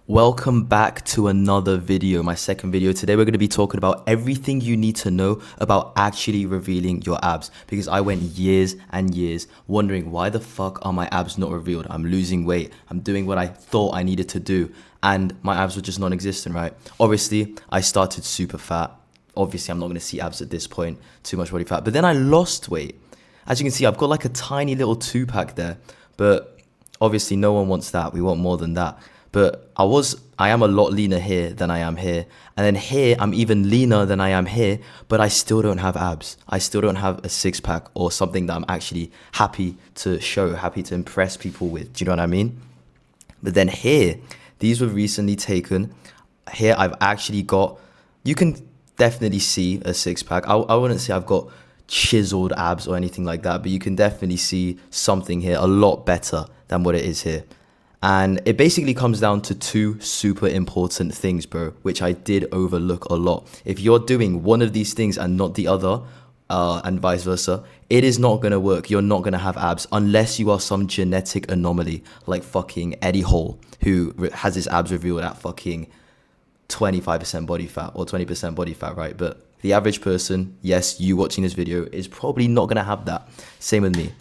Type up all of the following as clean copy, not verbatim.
Welcome back to another video, my second video. Today we're going to be talking about everything you need to know about actually revealing your abs, because I went years and years wondering why the fuck are my abs not revealed. I'm losing weight, I'm doing what I thought I needed to do, and my abs were just non-existent, right? Obviously, I started super fat. Obviously, I'm not going to see abs at this point, too much body fat, but then I lost weight. As you can see, I've got like a tiny little two-pack there, but obviously no one wants that. We want more than that. But I am a lot leaner here than I am here. And then here, I'm even leaner than I am here, but I still don't have abs. I still don't have a six pack or something that I'm actually happy to show, happy to impress people with. Do you know what I mean? But then here, these were recently taken. Here, I've actually got, you can definitely see a six pack. I wouldn't say I've got chiseled abs or anything like that, but you can definitely see something here a lot better than what it is here. And it basically comes down to two super important things, bro, which I did overlook a lot. If you're doing one of these things and not the other, and vice versa, it is not going to work. You're not going to have abs unless you are some genetic anomaly like fucking Eddie Hall, who has his abs revealed at fucking 25% body fat or 20% body fat, right? But the average person, yes, you watching this video, is probably not going to have that. Same with me.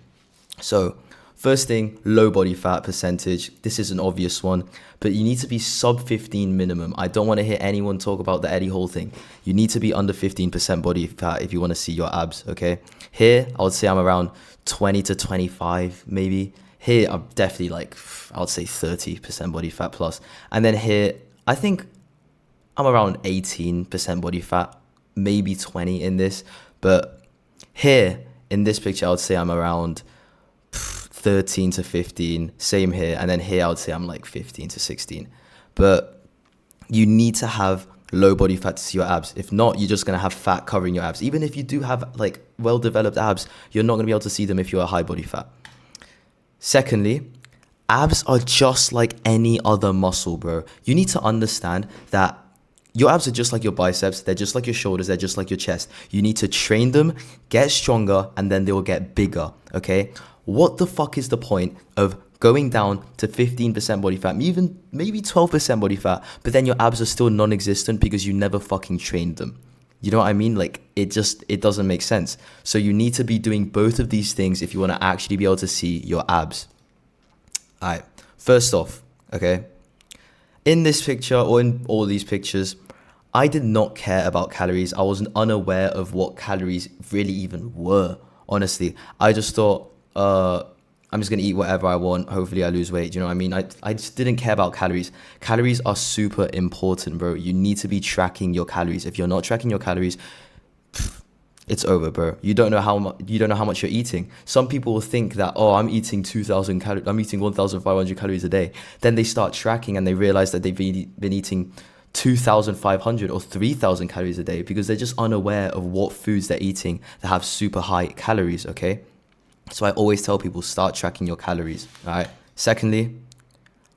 So first thing, low body fat percentage. This is an obvious one, but you need to be sub 15 minimum. I don't want to hear anyone talk about the Eddie Hall thing. You need to be under 15% body fat if you want to see your abs, okay? Here, I would say I'm around 20 to 25, maybe. Here, I'm definitely like, I would say 30% body fat plus. And then here, I think I'm around 18% body fat, maybe 20 in this. But here, in this picture, I would say I'm around 13 to 15, same here. And then here I would say I'm like 15 to 16. But you need to have low body fat to see your abs. If not, you're just going to have fat covering your abs. Even if you do have like well-developed abs, you're not going to be able to see them if you're a high body fat. Secondly, abs are just like any other muscle, bro. You need to understand that your abs are just like your biceps. They're just like your shoulders. They're just like your chest. You need to train them, get stronger, and then they will get bigger, okay? What the fuck is the point of going down to 15% body fat, even maybe 12% body fat, but then your abs are still non-existent because you never fucking trained them? You know what I mean? Like, it doesn't make sense. So you need to be doing both of these things if you want to actually be able to see your abs. All right, first off, okay, in this picture or in all these pictures, I did not care about calories. I was unaware of what calories really even were, honestly. I just thought, I'm just going to eat whatever I want. Hopefully I lose weight. Do you know what I mean? I just didn't care about calories. Calories are super important, bro. You need to be tracking your calories. If you're not tracking your calories, it's over, bro. You don't know how much you're eating. Some people will think that, oh, I'm eating 2,000 calories. I'm eating 1,500 calories a day. Then they start tracking and they realize that they've been eating 2,500 or 3,000 calories a day because they're just unaware of what foods they're eating that have super high calories, okay? So I always tell people, start tracking your calories, all right? Secondly,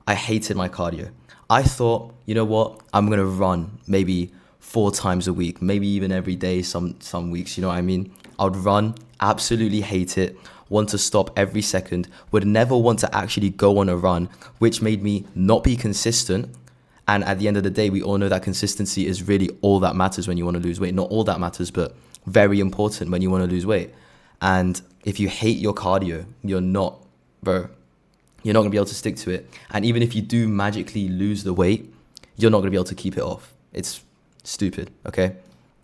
I hated my cardio. I thought, you know what? I'm going to run maybe 4 times a week, maybe even every day some weeks, you know what I mean? I would run, absolutely hate it, want to stop every second, would never want to actually go on a run, which made me not be consistent. And at the end of the day, we all know that consistency is really all that matters when you want to lose weight. Not all that matters, but very important when you want to lose weight. And if you hate your cardio, you're not going to be able to stick to it. And even if you do magically lose the weight, you're not going to be able to keep it off. It's stupid, okay?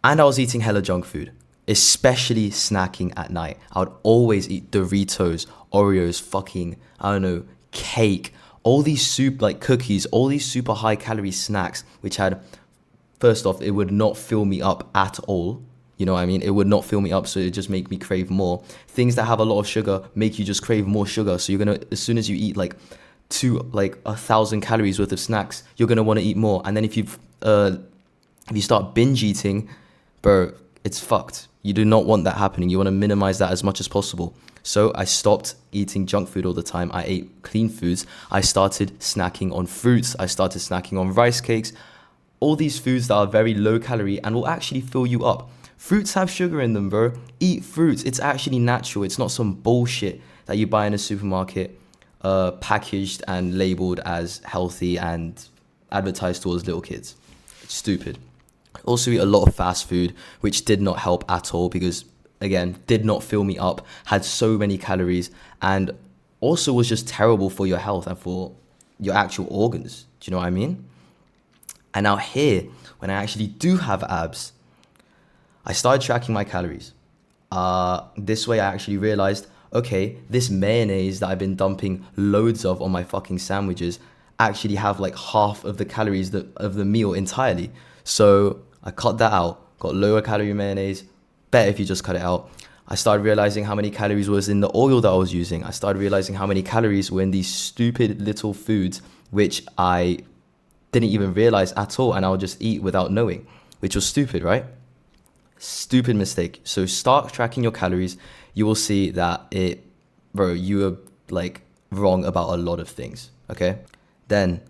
And I was eating hella junk food, especially snacking at night. I would always eat Doritos, Oreos, fucking, I don't know, cake, all these like cookies, all these super high calorie snacks, which had, first off, it would not fill me up at all. You know what I mean? It would not fill me up, so it would just make me crave more. Things that have a lot of sugar make you just crave more sugar. So you're going to, as soon as you eat like 1,000 calories worth of snacks, you're going to want to eat more. And then if you start binge eating, bro, it's fucked. You do not want that happening. You want to minimize that as much as possible. So I stopped eating junk food all the time. I ate clean foods. I started snacking on fruits. I started snacking on rice cakes. All these foods that are very low calorie and will actually fill you up. Fruits have sugar in them, bro. Eat fruits. It's actually natural. It's not some bullshit that you buy in a supermarket, packaged and labeled as healthy and advertised towards little kids. It's stupid. Also eat a lot of fast food, which did not help at all because, again, did not fill me up, had so many calories, and also was just terrible for your health and for your actual organs. Do you know what I mean? And now here, when I actually do have abs, I started tracking my calories. This way I actually realized, okay, this mayonnaise that I've been dumping loads of on my fucking sandwiches actually have like half of the calories of the meal entirely. So I cut that out, got lower calorie mayonnaise, better if you just cut it out. I started realizing how many calories was in the oil that I was using. I started realizing how many calories were in these stupid little foods, which I didn't even realize at all, and I would just eat without knowing, which was stupid, right? Stupid mistake. So start tracking your calories. You will see that you are like wrong about a lot of things, okay? Then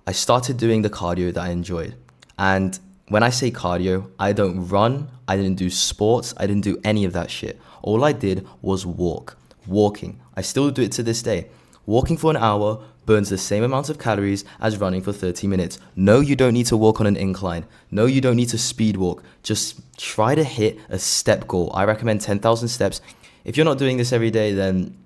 I started doing the cardio that I enjoyed. And when I say cardio, I don't run, I didn't do sports, I didn't do any of that shit. All I did was walking. I still do it to this day. Walking for an hour burns the same amount of calories as running for 30 minutes. No, you don't need to walk on an incline. No, you don't need to speed walk. Just try to hit a step goal. I recommend 10,000 steps. If you're not doing this every day, then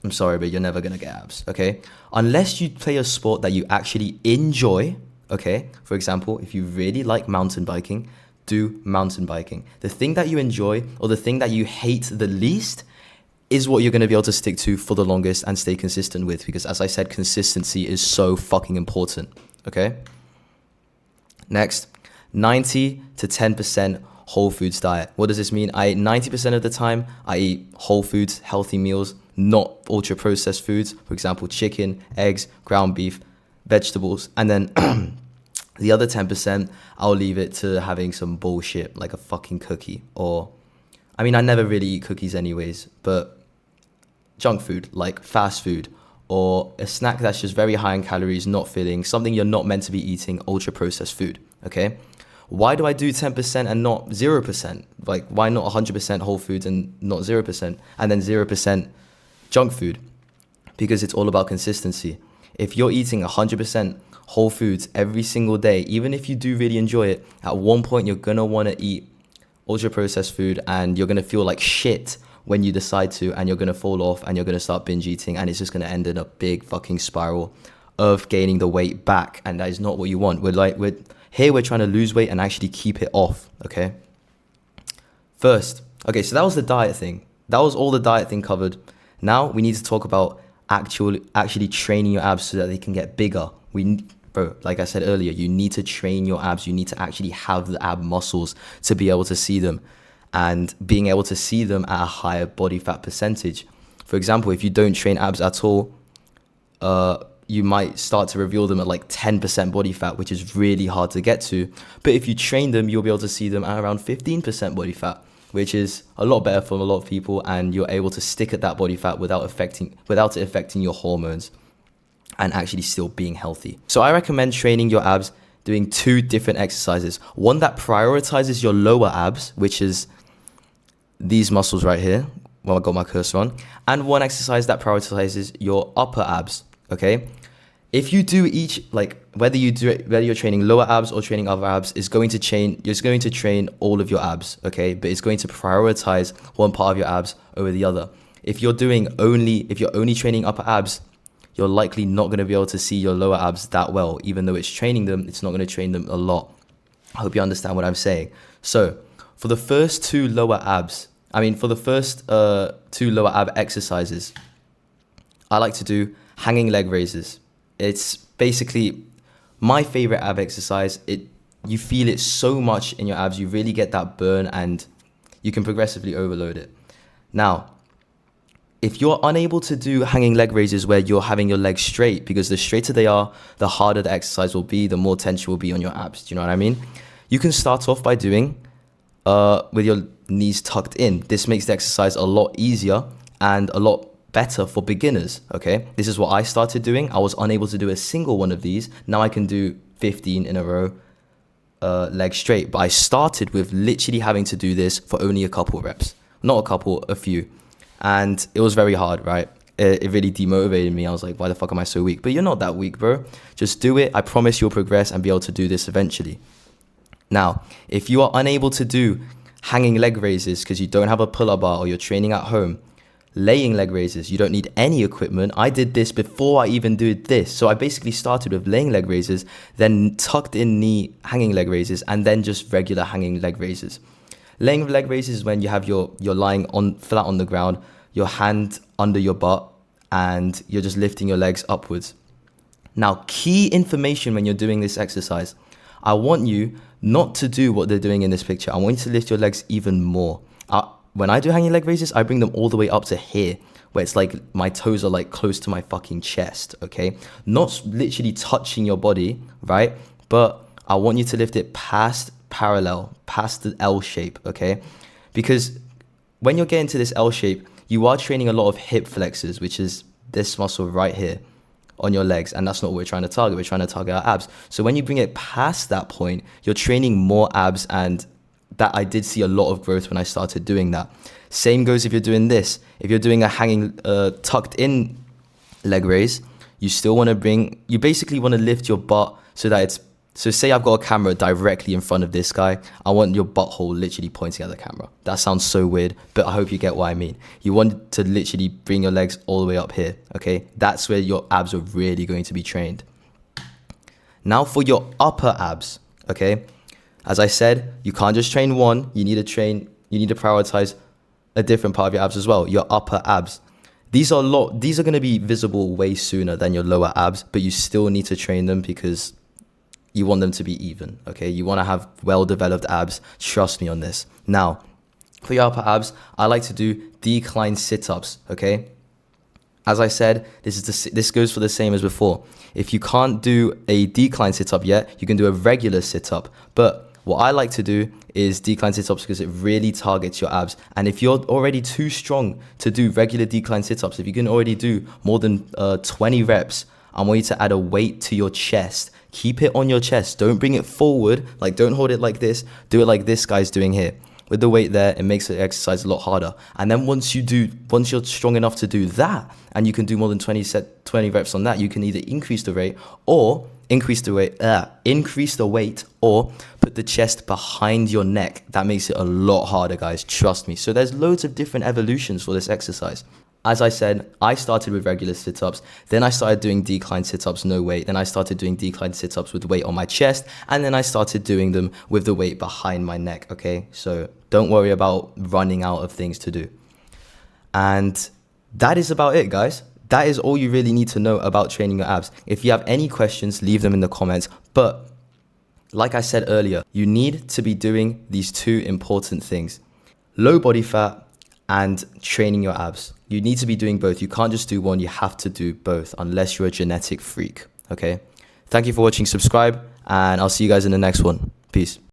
I'm sorry, but you're never gonna get abs, okay? Unless you play a sport that you actually enjoy, okay? For example, if you really like mountain biking, do mountain biking. The thing that you enjoy or the thing that you hate the least is what you're going to be able to stick to for the longest and stay consistent with, because as I said, consistency is so fucking important, okay? Next, 90 to 10% whole foods diet. What does this mean? 90% of the time, I eat whole foods, healthy meals, not ultra processed foods. For example, chicken, eggs, ground beef, vegetables. And then the other 10%, I'll leave it to having some bullshit like a fucking cookie or... I mean, I never really eat cookies anyways, but junk food, like fast food, or a snack that's just very high in calories, not filling, something you're not meant to be eating, ultra-processed food, okay? Why do I do 10% and not 0%? Like, why not 100% whole foods and not 0%? And then 0% junk food? Because it's all about consistency. If you're eating 100% whole foods every single day, even if you do really enjoy it, at one point you're gonna wanna eat ultra processed food and you're going to feel like shit when you decide to, and you're going to fall off and you're going to start binge eating, and it's just going to end in a big fucking spiral of gaining the weight back, and that is not what you want. We're trying to lose weight and actually keep it off, okay? First, okay, so that was the diet thing. That was all the diet thing covered. Now we need to talk about actually training your abs so that they can get bigger. Bro, like I said earlier, you need to train your abs. You need to actually have the ab muscles to be able to see them, and being able to see them at a higher body fat percentage. For example, if you don't train abs at all, you might start to reveal them at like 10% body fat, which is really hard to get to. But if you train them, you'll be able to see them at around 15% body fat, which is a lot better for a lot of people, and you're able to stick at that body fat without it affecting your hormones, and actually still being healthy. So I recommend training your abs doing 2 different exercises. One that prioritizes your lower abs, which is these muscles right here, well, I got my cursor on, and one exercise that prioritizes your upper abs, okay? If you do each, like whether you're training lower abs or training upper abs, it's going to train all of your abs, okay? But it's going to prioritize one part of your abs over the other. If you're only training upper abs, you're likely not going to be able to see your lower abs that well. Even though it's training them, it's not going to train them a lot. I hope you understand what I'm saying. So for the first 2 lower ab exercises, I like to do hanging leg raises. It's basically my favorite ab exercise. You feel it so much in your abs. You really get that burn, and you can progressively overload it. Now, if you're unable to do hanging leg raises where you're having your legs straight, because the straighter they are, the harder the exercise will be, the more tension will be on your abs. Do you know what I mean? You can start off by doing with your knees tucked in. This makes the exercise a lot easier and a lot better for beginners, okay? This is what I started doing. I was unable to do a single one of these. Now I can do 15 in a row, legs straight. But I started with literally having to do this for only a couple reps. Not a couple, a few. And it was very hard, right? it really demotivated me. I was like, why the fuck am I so weak? But you're not that weak, bro. Just do it. I promise you'll progress and be able to do this eventually. Now, if you are unable to do hanging leg raises because you don't have a pull-up bar or you're training at home, laying leg raises, you don't need any equipment. I did this before I even did this. So I basically started with laying leg raises, then tucked in knee hanging leg raises, and then just regular hanging leg raises. Laying leg raises is when you have you're lying on flat on the ground, your hand under your butt, and you're just lifting your legs upwards. Now, key information when you're doing this exercise, I want you not to do what they're doing in this picture. I want you to lift your legs even more. When I do hanging leg raises, I bring them all the way up to here, where it's like my toes are like close to my fucking chest, okay? Not literally touching your body, right? But I want you to lift it past parallel, past the L shape, okay? Because when you're getting to this L shape, you are training a lot of hip flexors, which is this muscle right here on your legs, and that's not what we're trying to target. We're trying to target our abs. So when you bring it past that point, you're training more abs, and that I did see a lot of growth when I started doing that. Same goes if you're doing this. If you're doing a hanging, tucked in leg raise, you still want to you basically want to lift your butt so that so say I've got a camera directly in front of this guy. I want your butthole literally pointing at the camera. That sounds so weird, but I hope you get what I mean. You want to literally bring your legs all the way up here, okay? That's where your abs are really going to be trained. Now for your upper abs, okay? As I said, you can't just train one. You need to prioritize a different part of your abs as well, your upper abs. These are going to be visible way sooner than your lower abs, but you still need to train them because you want them to be even, okay? You want to have well-developed abs. Trust me on this. Now, for your upper abs, I like to do decline sit-ups, okay? As I said, this goes for the same as before. If you can't do a decline sit-up yet, you can do a regular sit-up. But what I like to do is decline sit-ups because it really targets your abs. And if you're already too strong to do regular decline sit-ups, if you can already do more than 20 reps, I want you to add a weight to your chest. Keep it on your chest. Don't bring it forward. Like, don't hold it like this. Do it like this guy's doing here. With the weight there, it makes the exercise a lot harder. And then once you're strong enough to do that, and you can do more than 20 reps on that, you can either increase the weight, or put the chest behind your neck. That makes it a lot harder, guys. Trust me. So there's loads of different evolutions for this exercise. As I said, I started with regular sit-ups, then I started doing decline sit-ups, no weight, then I started doing decline sit-ups with weight on my chest, and then I started doing them with the weight behind my neck, okay? So don't worry about running out of things to do. And that is about it, guys. That is all you really need to know about training your abs. If you have any questions, leave them in the comments. But like I said earlier, you need to be doing these two important things: low body fat and training your abs. You need to be doing both. You can't just do one. You have to do both unless you're a genetic freak, okay? Thank you for watching. Subscribe, and I'll see you guys in the next one. Peace.